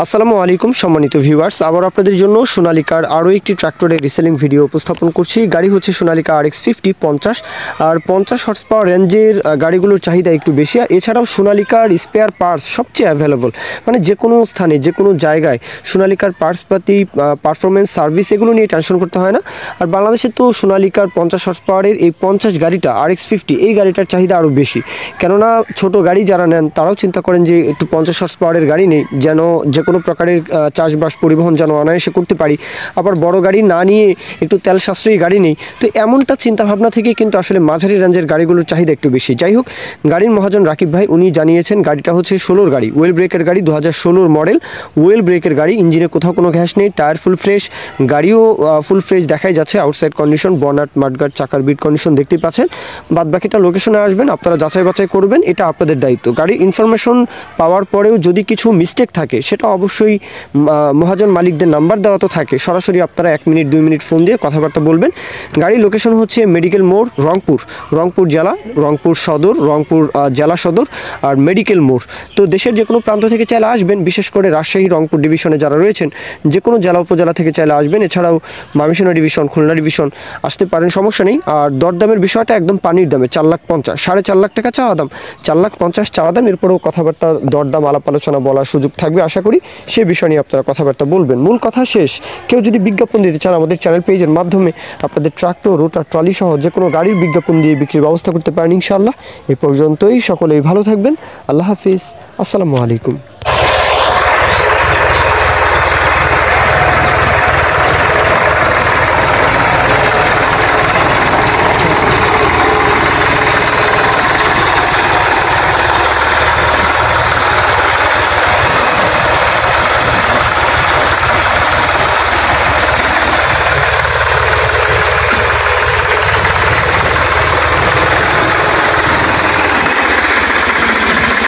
আসসালামু আলাইকুম সম্মানিত ভিউয়ার্স, আবার আপনাদের জন্য সোনালিকার আরও একটি ট্র্যাক্টরের রিসেলিং ভিডিও উপস্থাপন করছি। গাড়ি হচ্ছে সোনালিকা RX50 50 আর 50 হর্স পাওয়ার রেঞ্জের গাড়িগুলোর চাহিদা একটু বেশি। এছাড়াও সোনালিকার স্পেয়ার পার্টস সবচেয়ে অ্যাভেলেবল, মানে যে কোনো স্থানে যে কোনো জায়গায় সোনালিকার পার্টসপাতি, পারফরমেন্স, সার্ভিস এগুলো নিয়ে টেনশন করতে হয় না। আর বাংলাদেশে তো সোনালিকার 50 হর্স পাওয়ারের এই 50 গাড়িটা RX50 এই গাড়িটার চাহিদা আরও বেশি, কেননা ছোট গাড়ি যারা নেন তারাও চিন্তা করেন যে একটু 50 হর্স পাওয়ারের গাড়ি নেই, যেন যে কোনো প্রকারের চাষবাস পরিবহন যেন অনায়াসে করতে পারি, আবার বড় গাড়ি না নিয়ে একটু তেল সাশ্রয়ী গাড়ি নেই। তো এমনটা চিন্তাভাবনা থেকে কিন্তু আসলে মাঝারি রেঞ্জের গাড়িগুলোর চাহিদা একটু বেশি। যাই হোক, গাড়ির মহাজন রাকিব ভাই উনি জানিয়েছেন গাড়িটা হচ্ছে 16 গাড়ি, ওয়েল ব্রেকের গাড়ি, 2016 মডেল, ওয়েল ব্রেকের গাড়ি, ইঞ্জিনে কোথাও কোনো ঘ্যাস নেই, টায়ার ফুল ফ্রেশ, গাড়িও ফুল ফ্রেশ দেখাই যাচ্ছে। আউটসাইড কন্ডিশন, বনাট, মাডগার্ড, চাকার বিট কন্ডিশন দেখতেই পাচ্ছেন। বাদ বাকিটা লোকেশনে আসবেন, আপনারা যাচাই বাছাই করবেন, এটা আপনাদের দায়িত্ব। গাড়ির ইনফরমেশন পাওয়ার পরেও যদি কিছু মিস্টেক থাকে সেটা অবশ্যই মহাজন মালিকদের নাম্বার দেওয়া তো থাকে, সরাসরি আপনারা 1 মিনিট 2 মিনিট ফোন দিয়ে কথাবার্তা বলবেন। গাড়ির লোকেশন হচ্ছে মেডিকেল মোড়, রংপুর জেলা, রংপুর সদর, রংপুর জেলা সদর আর মেডিকেল মোড়। তো দেশের যে কোনো প্রান্ত থেকে চাইলে আসবেন, বিশেষ করে রাজশাহী রংপুর ডিভিশনে যারা রয়েছেন যে কোনো জেলা উপজেলা থেকে চাইলে আসবেন। এছাড়াও ময়মনসিংহ ডিভিশন, খুলনা ডিভিশন আসতে পারেন, সমস্যা নেই। আর দরদামের বিষয়টা একদম পানির দামে, 4,50,000, 4.5 লাখ টাকা চাওয়া দাম, 4,50,000 চাওয়া দাম। এরপরেও কথাবার্তা, দরদাম, আলাপ আলোচনা বলার সুযোগ থাকবে আশা করি, সে বিষয় নিয়ে আপনারা কথাবার্তা বলবেন। মূল কথা শেষ। কেউ যদি বিজ্ঞাপন দিতে চান আমাদের চ্যানেল পেজের মাধ্যমে আপনাদের ট্রাক্টর, রোটার, ট্রলি সহ যে কোনো গাড়ির বিজ্ঞাপন দিয়ে বিক্রির ব্যবস্থা করতে পারেন ইনশাআল্লাহ। এই পর্যন্তই, সকলেই ভালো থাকবেন। আল্লাহ হাফিজ, আসসালামু আলাইকুম।